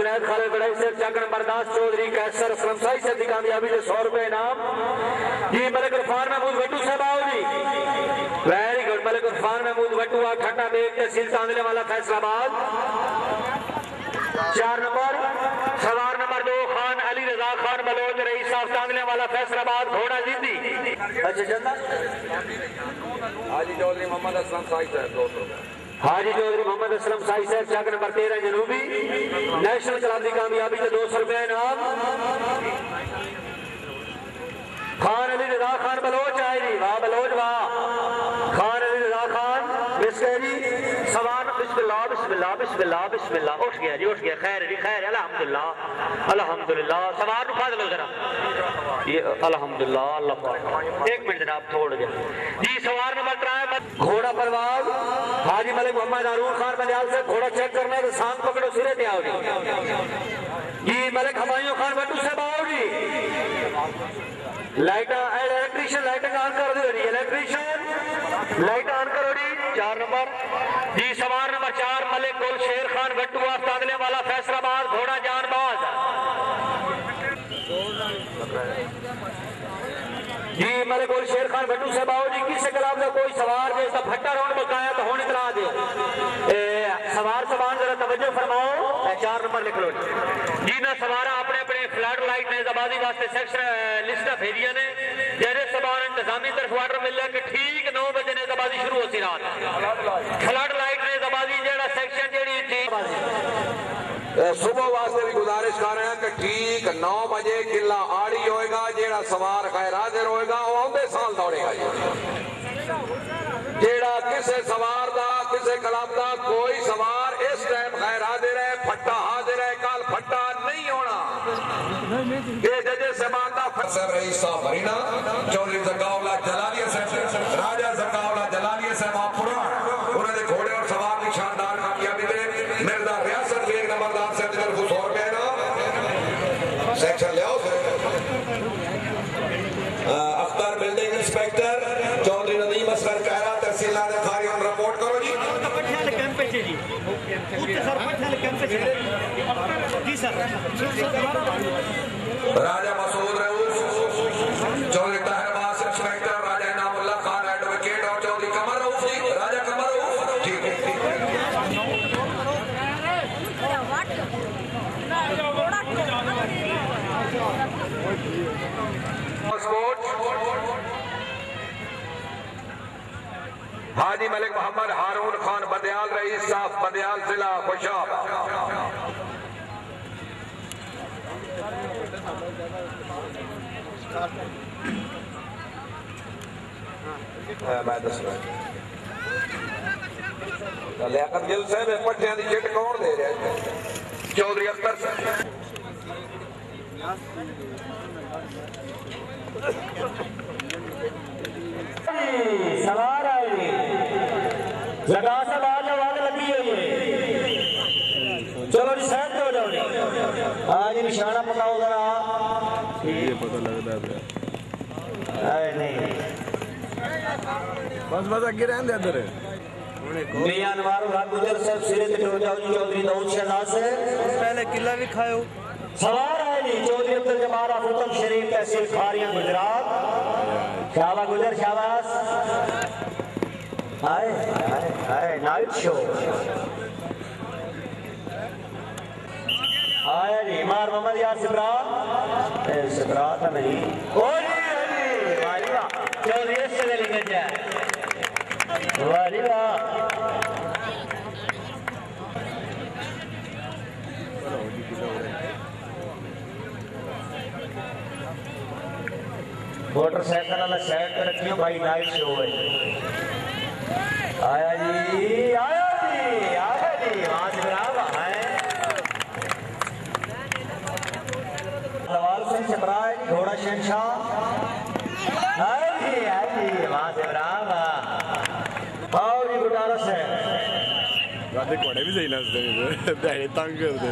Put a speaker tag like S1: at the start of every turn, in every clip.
S1: जुनैद खालिद बड़ाई से चक नंबर 10 चौधरी कैसर असलमसाई से कामयाबी से 100 रुपए इनाम। जी मलिक इरफान महमूद वट्टू साहब आओ जी, वेरी गुड। मलिक इरफान महमूद वट्टू खट्टा बेग तहसील तांदले वाला फैसलाबाद। 4 नंबर सवार number 2 Khan Ali Raza Khan Bloch rice साहब तांदले वाला फैसलाबाद घोड़ा जीती। अच्छा चलता
S2: हाजी चौधरी मोहम्मद असलम साई साहब 200।
S1: हाजी चौधरी मोहम्मद असलम साई साहब चक नंबर 13 जनूबी नेशनल क्लब की कामयाबी से 200 रुपए इनाम। खान अली रजा खान बलोच आए जी, वाह बलोच वाह। खान अली रजा खान बिस्करी सवान बिस्मिल्लाह बिस्मिल्लाह बिस्मिल्लाह बिस्मिल्लाह उठ गया जी, उठ गया। खैर जी खैर, अल्हम्दुलिल्लाह अल्हम्दुलिल्लाह। सवार को फाद लो जरा ये अल्हम्दुलिल्लाह। अल्लाह एक मिनट जनाब छोड़ गया जी। सवार नंबर 3 घोड़ा परवाज हाजी मलिक मोहम्मद हारून खान बंदियाल से घोड़ा चेक करना है तो सांग पकड़ो सिरे पे आओ जी। मलिक हमायूं खान बट्टू साहब आओ जी। लाइट इलेक्ट्रीशियन लाइट ऑन कर दो जी, इलेक्ट्रीशियन लाइट ऑन करो जी। 4 नंबर जी सवार नंबर 4 मलिक गुल शेर खान बट्टू तांदले वाला फैसलाबाद घोड़ा जानबाज जी। मलिक गुल शेर खान बट्टू साहब आओ जी। किसी खिलाफ का कोई सवार जैसा भट्टा राउंड बकाया तो होने करा दो। सवार सवान जरा तवज्जो फरमाओ। 4 नंबर लिख लो जी। ना सवारा अपने अपने फ्लड लाइट ने जबादी वास्ते सेक्शन लिस्ट भेजिया ने जेरे सवार इंतजामी तरफ ऑर्डर मिल कि ठीक 9 बजे ने जबादी शुरू होती रात। फ्लड लाइट ने जबादी जेड़ा सेक्शन जेड़ी थी
S2: सुबह वास्ते भी गुजारिश कर रहे हैं कि ठीक 9 बजे किला आड़ी होएगा। जेड़ा सवार खैर हाजिर होएगा वो आउंदे साल दौड़ेगा जी। जेड़ा किसे सवार दा किसे क्लब दा कोई सवार इस टाइम खैर हाजिर है, फट्टा हाजिर है, कल फट्टा नहीं होना। ये जजे समान दा फसर रईस साहब हरिना चौधरी जरगावला जलालिया साहब राजा जरगावला जलालिया साहब पुराण उन्होंने घोड़े और सवार की शानदार कामयाबी में मिर्जा रियासत के एक नंबरदार से दिल खुश हो गए ना सेक्शन ले आओ। अख्तर बिल्डिंग इंस्पेक्टर चौधरी नदीम असगर कहरा तहसीलदार खारी हम रिपोर्ट करो जी। राजा मसूद रऊफ चौधरी ताहिरबाज इंस्पेक्टर राजा इनामुल्लाह खान एडवोकेट और चौधरी कमर रऊफ जी। राजा कमर रऊफ ठीक हाजी मलिक मोहम्मद हारून खान बंदियाल रईस साहब बंदियाल जिला खुशाब। मैं दस लियाकत गिल साहब पट्टियां की चिट कौन दे रहा है? चौधरी अख्तर साहब।
S1: सवार आए लगा सब आवाज लगी हुई है। चलो जी साइड हो जाओ जी। आज निशाना पकाओ जरा ये पता लगता है नहीं
S3: बस बस अगे रहने दे इधर
S1: मियां अनवार गुजर साहब सिरे ते हो जाओ जी। चौधरी दाऊद शहजाद से
S3: पहले किला भी खाओ।
S1: सवार आए जी चौधरी अब्दुल जब्बार फुतम शरीफ तहसील खारियां गुजरात। शाबाश गुजर शाबाश। हाय हाय हाय नाइट शो आया जी। मार मोहम्मद यार सिबरा था नहीं चौधरी से लेके जाए वाली वाह। मोटरसाइकिल वाला साइड पर रखियो भाई नाइट शो है। आया जी आया जी आया जी वहां से बराबर है सवाल से छपराए घोड़ा शहनशाह। आया जी वहां से बराबर और जी गुटारा से
S3: राधे घोड़े भी सही नाचते हैं तंग करते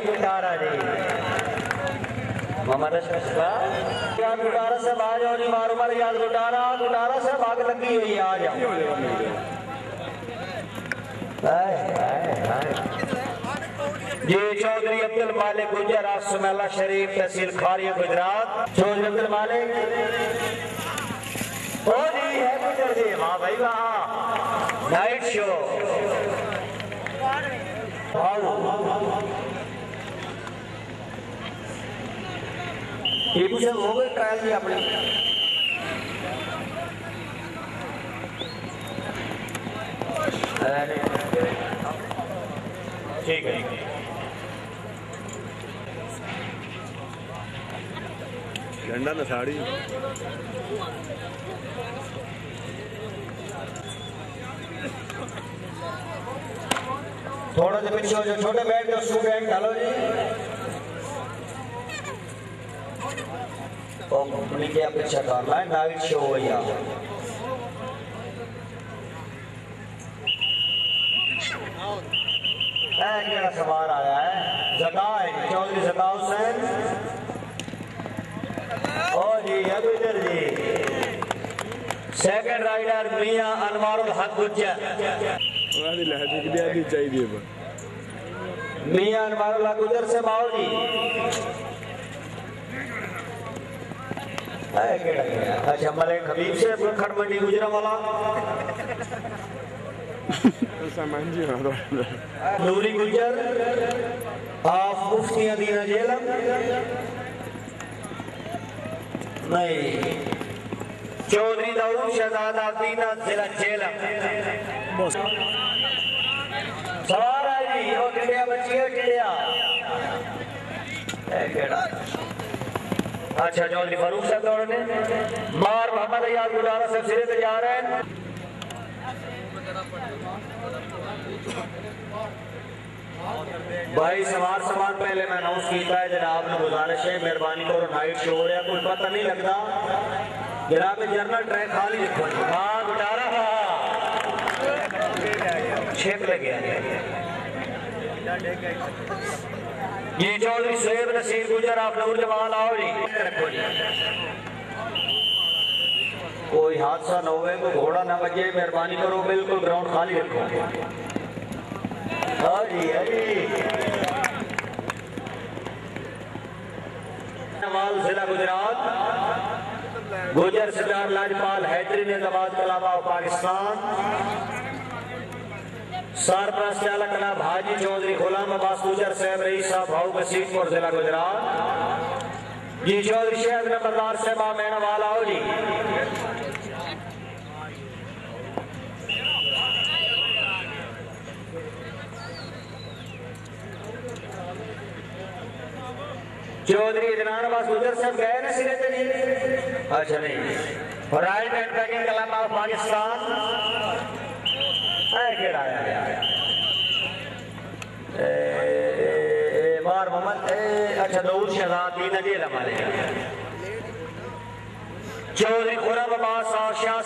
S1: गुटारा जी मोहम्मद याद गुटारा से बाज और मारो मार याद गुटारा से भाग लगी हुई आ जाओ। जी चौधरी अब्दुल मालिक गुजर आसमेला शरीफ तहसील खारिया गुजरात। चौधरी अब्दुल मालिक ओ जी है गुजर जी, वाह भाई वाह, नाइट शो टीपू से हो गए ट्रायल जी अपने। ठीक है
S3: झंडा न साड़ी
S1: थोड़ा सा पीछे हो जाओ, छोटे बैठ जाओ, स्टूडेंट डालो जी। नीचे पीछे करना है, नाइट शो भैया। सवार आया है जका है चौधरी जका हुसैन और जी अबूजर जी। सेकंड राइडर मियां अनवारुल हक गुज्जर।
S3: चाहिए
S1: मियां अनवारुल हक गुज्जर से माओ जी। अच्छा मलिक हबीब से खड़ मंडी गुजरा वाला नूरी गुजर ऑफ मुफ्ती अदीना जेलम नहीं। चौधरी दाऊद शहजादा अदीना जिला जेलम। सवार है जी वो टिड़िया बच्ची है टिड़िया। अच्छा चौधरी फारूक साहब दौड़ने मार मोहम्मद अयाज गुजारा सब सिरे पे जा रहे हैं। भाई सवार सामान पहले मैं अनाउंस किया है जनाब ने गुजारिश है मेहरबानी करो नाइट शो हो रहा कोई पता नहीं लगता जनाब जनरल ट्रैक खाली रखो। हाँ गुजारा छेक लगे ये चौधरी सैयद नसीर गुजर आप नूर जमाल आओ जी। रखो जी कोई हादसा न होवे कोई घोड़ा ना बजे मेहरबानी करो बिल्कुल ग्राउंड खाली रखो। हरी हरी जिला गुजरात गुजर सरदार लाजपाल हैदरी निजामाबाद कलाबा पाकिस्तान। सरपरस्त चालक कला भाजी चौधरी गुलाम अब्बास गुजर साहब रईस साहब भाऊ बसीतपुर जिला गुजरात। जी चौधरी शहद नंबरदार साहब मेना वाला हो जी। चौधरी इजनान अब्बास गुजर साहब गए ना सिरे पे नहीं? अच्छा नहीं। Right hand packing Kalam of Pakistan मार मोहम्मद अच्छा दऊद शहजादी नजीर हमारे चौधरी खुरम अब्बास और शाह